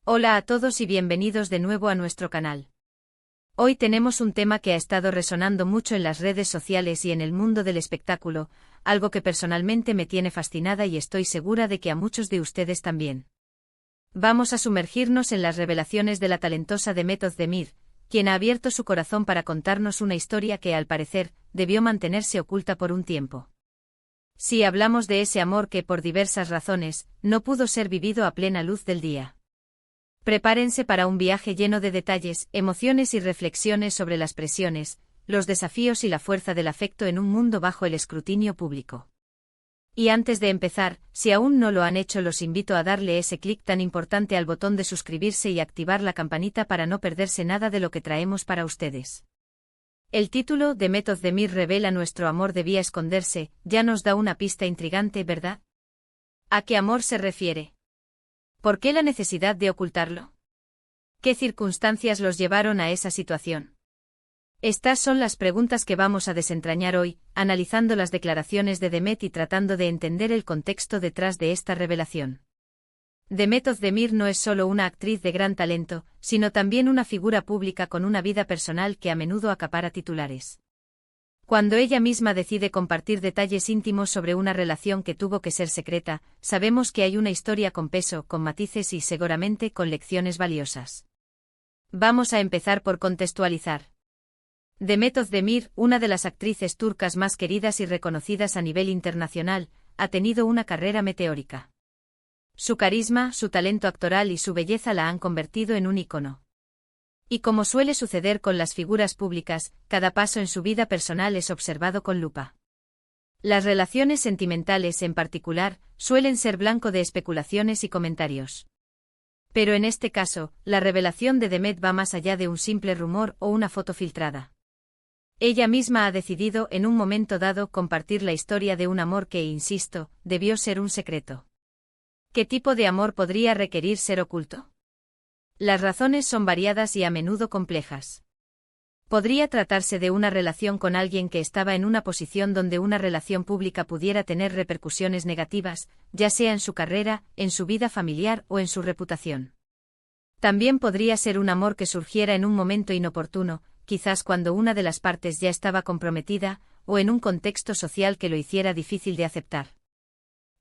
Hola a todos y bienvenidos de nuevo a nuestro canal. Hoy tenemos un tema que ha estado resonando mucho en las redes sociales y en el mundo del espectáculo, algo que personalmente me tiene fascinada y estoy segura de que a muchos de ustedes también. Vamos a sumergirnos en las revelaciones de la talentosa Demet Özdemir, quien ha abierto su corazón para contarnos una historia que, al parecer, debió mantenerse oculta por un tiempo. Sí, hablamos de ese amor que, por diversas razones, no pudo ser vivido a plena luz del día. Prepárense para un viaje lleno de detalles, emociones y reflexiones sobre las presiones, los desafíos y la fuerza del afecto en un mundo bajo el escrutinio público. Y antes de empezar, si aún no lo han hecho, los invito a darle ese clic tan importante al botón de suscribirse y activar la campanita para no perderse nada de lo que traemos para ustedes. El título, Demet Özdemir revela nuestro amor debía esconderse, ya nos da una pista intrigante, ¿verdad? ¿A qué amor se refiere? ¿Por qué la necesidad de ocultarlo? ¿Qué circunstancias los llevaron a esa situación? Estas son las preguntas que vamos a desentrañar hoy, analizando las declaraciones de Demet y tratando de entender el contexto detrás de esta revelación. Demet Özdemir no es solo una actriz de gran talento, sino también una figura pública con una vida personal que a menudo acapara titulares. Cuando ella misma decide compartir detalles íntimos sobre una relación que tuvo que ser secreta, sabemos que hay una historia con peso, con matices y seguramente con lecciones valiosas. Vamos a empezar por contextualizar. Demet Özdemir, una de las actrices turcas más queridas y reconocidas a nivel internacional, ha tenido una carrera meteórica. Su carisma, su talento actoral y su belleza la han convertido en un ícono. Y como suele suceder con las figuras públicas, cada paso en su vida personal es observado con lupa. Las relaciones sentimentales, en particular, suelen ser blanco de especulaciones y comentarios. Pero en este caso, la revelación de Demet va más allá de un simple rumor o una foto filtrada. Ella misma ha decidido, en un momento dado, compartir la historia de un amor que, insisto, debió ser un secreto. ¿Qué tipo de amor podría requerir ser oculto? Las razones son variadas y a menudo complejas. Podría tratarse de una relación con alguien que estaba en una posición donde una relación pública pudiera tener repercusiones negativas, ya sea en su carrera, en su vida familiar o en su reputación. También podría ser un amor que surgiera en un momento inoportuno, quizás cuando una de las partes ya estaba comprometida, o en un contexto social que lo hiciera difícil de aceptar.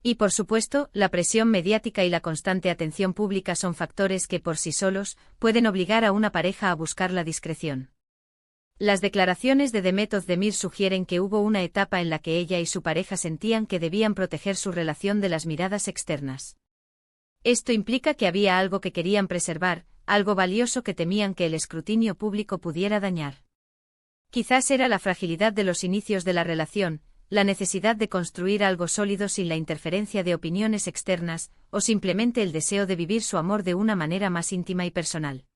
Y por supuesto, la presión mediática y la constante atención pública son factores que por sí solos pueden obligar a una pareja a buscar la discreción. Las declaraciones de Demet Özdemir sugieren que hubo una etapa en la que ella y su pareja sentían que debían proteger su relación de las miradas externas. Esto implica que había algo que querían preservar, algo valioso que temían que el escrutinio público pudiera dañar. Quizás era la fragilidad de los inicios de la relación, la necesidad de construir algo sólido sin la interferencia de opiniones externas, o simplemente el deseo de vivir su amor de una manera más íntima y personal.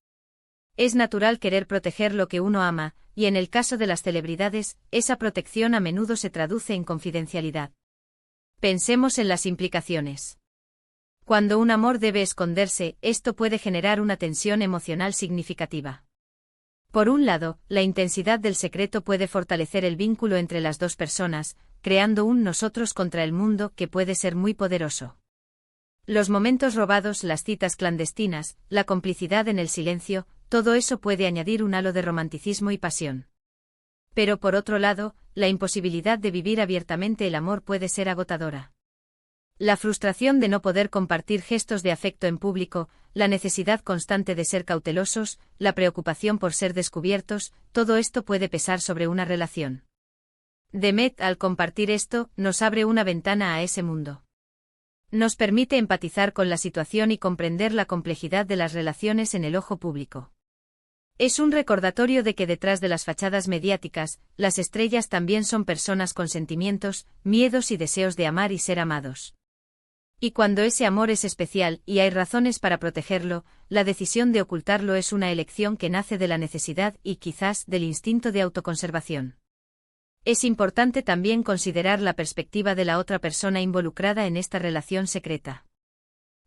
Es natural querer proteger lo que uno ama, y en el caso de las celebridades, esa protección a menudo se traduce en confidencialidad. Pensemos en las implicaciones. Cuando un amor debe esconderse, esto puede generar una tensión emocional significativa. Por un lado, la intensidad del secreto puede fortalecer el vínculo entre las dos personas, creando un nosotros contra el mundo que puede ser muy poderoso. Los momentos robados, las citas clandestinas, la complicidad en el silencio, todo eso puede añadir un halo de romanticismo y pasión. Pero por otro lado, la imposibilidad de vivir abiertamente el amor puede ser agotadora. La frustración de no poder compartir gestos de afecto en público, la necesidad constante de ser cautelosos, la preocupación por ser descubiertos, todo esto puede pesar sobre una relación. Demet, al compartir esto, nos abre una ventana a ese mundo. Nos permite empatizar con la situación y comprender la complejidad de las relaciones en el ojo público. Es un recordatorio de que detrás de las fachadas mediáticas, las estrellas también son personas con sentimientos, miedos y deseos de amar y ser amados. Y cuando ese amor es especial y hay razones para protegerlo, la decisión de ocultarlo es una elección que nace de la necesidad y quizás del instinto de autoconservación. Es importante también considerar la perspectiva de la otra persona involucrada en esta relación secreta.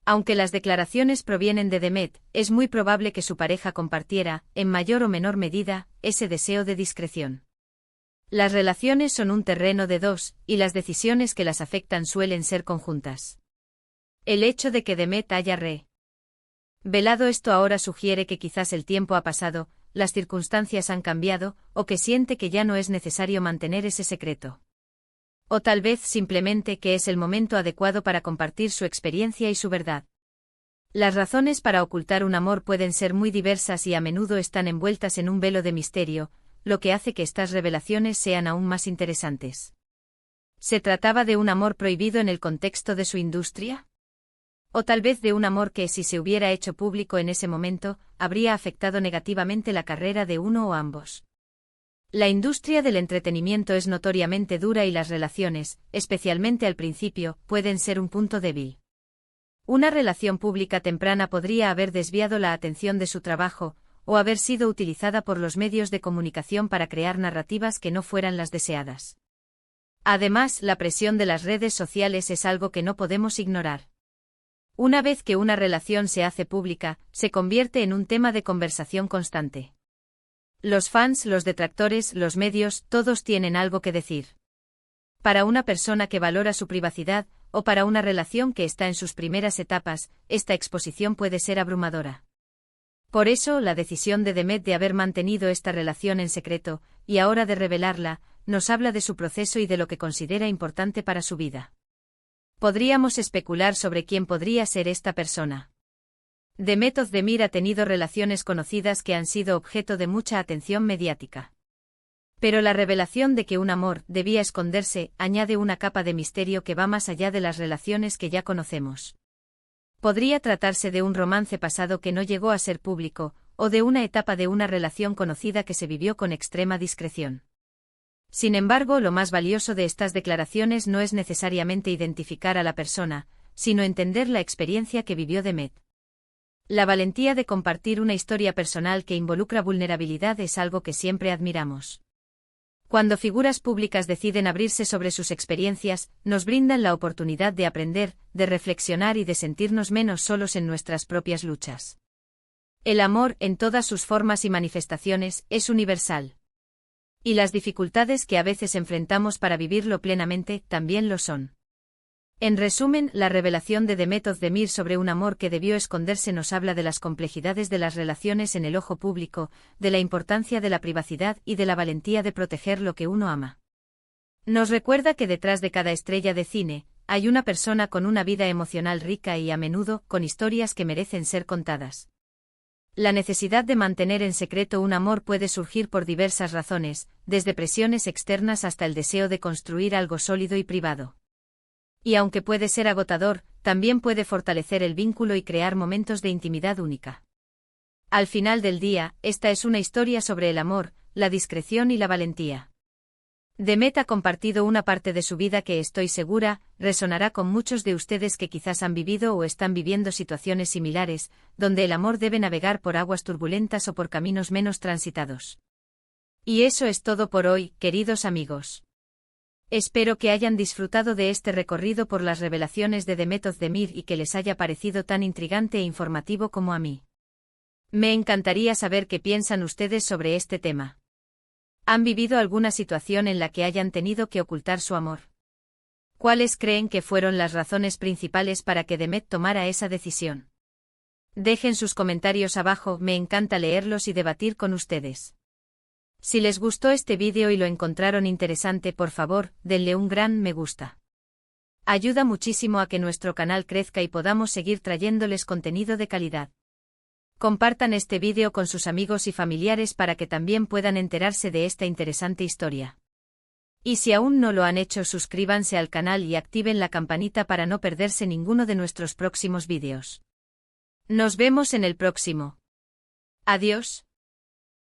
Aunque las declaraciones provienen de Demet, es muy probable que su pareja compartiera, en mayor o menor medida, ese deseo de discreción. Las relaciones son un terreno de dos, y las decisiones que las afectan suelen ser conjuntas. El hecho de que Demet haya Velado esto ahora sugiere que quizás el tiempo ha pasado, las circunstancias han cambiado, o que siente que ya no es necesario mantener ese secreto. O tal vez simplemente que es el momento adecuado para compartir su experiencia y su verdad. Las razones para ocultar un amor pueden ser muy diversas y a menudo están envueltas en un velo de misterio, lo que hace que estas revelaciones sean aún más interesantes. ¿Se trataba de un amor prohibido en el contexto de su industria? O tal vez de un amor que, si se hubiera hecho público en ese momento, habría afectado negativamente la carrera de uno o ambos. La industria del entretenimiento es notoriamente dura y las relaciones, especialmente al principio, pueden ser un punto débil. Una relación pública temprana podría haber desviado la atención de su trabajo, o haber sido utilizada por los medios de comunicación para crear narrativas que no fueran las deseadas. Además, la presión de las redes sociales es algo que no podemos ignorar. Una vez que una relación se hace pública, se convierte en un tema de conversación constante. Los fans, los detractores, los medios, todos tienen algo que decir. Para una persona que valora su privacidad, o para una relación que está en sus primeras etapas, esta exposición puede ser abrumadora. Por eso, la decisión de Demet de haber mantenido esta relación en secreto, y ahora de revelarla, nos habla de su proceso y de lo que considera importante para su vida. Podríamos especular sobre quién podría ser esta persona. Demet Özdemir ha tenido relaciones conocidas que han sido objeto de mucha atención mediática. Pero la revelación de que un amor debía esconderse añade una capa de misterio que va más allá de las relaciones que ya conocemos. Podría tratarse de un romance pasado que no llegó a ser público, o de una etapa de una relación conocida que se vivió con extrema discreción. Sin embargo, lo más valioso de estas declaraciones no es necesariamente identificar a la persona, sino entender la experiencia que vivió Demet. La valentía de compartir una historia personal que involucra vulnerabilidad es algo que siempre admiramos. Cuando figuras públicas deciden abrirse sobre sus experiencias, nos brindan la oportunidad de aprender, de reflexionar y de sentirnos menos solos en nuestras propias luchas. El amor, en todas sus formas y manifestaciones, es universal. Y las dificultades que a veces enfrentamos para vivirlo plenamente, también lo son. En resumen, la revelación de Demet Özdemir sobre un amor que debió esconderse nos habla de las complejidades de las relaciones en el ojo público, de la importancia de la privacidad y de la valentía de proteger lo que uno ama. Nos recuerda que detrás de cada estrella de cine, hay una persona con una vida emocional rica y a menudo, con historias que merecen ser contadas. La necesidad de mantener en secreto un amor puede surgir por diversas razones, desde presiones externas hasta el deseo de construir algo sólido y privado. Y aunque puede ser agotador, también puede fortalecer el vínculo y crear momentos de intimidad única. Al final del día, esta es una historia sobre el amor, la discreción y la valentía. Demet ha compartido una parte de su vida que estoy segura, resonará con muchos de ustedes que quizás han vivido o están viviendo situaciones similares, donde el amor debe navegar por aguas turbulentas o por caminos menos transitados. Y eso es todo por hoy, queridos amigos. Espero que hayan disfrutado de este recorrido por las revelaciones de Demet Özdemir y que les haya parecido tan intrigante e informativo como a mí. Me encantaría saber qué piensan ustedes sobre este tema. ¿Han vivido alguna situación en la que hayan tenido que ocultar su amor? ¿Cuáles creen que fueron las razones principales para que Demet tomara esa decisión? Dejen sus comentarios abajo, me encanta leerlos y debatir con ustedes. Si les gustó este vídeo y lo encontraron interesante, por favor, denle un gran me gusta. Ayuda muchísimo a que nuestro canal crezca y podamos seguir trayéndoles contenido de calidad. Compartan este vídeo con sus amigos y familiares para que también puedan enterarse de esta interesante historia. Y si aún no lo han hecho, suscríbanse al canal y activen la campanita para no perderse ninguno de nuestros próximos vídeos. Nos vemos en el próximo. Adiós.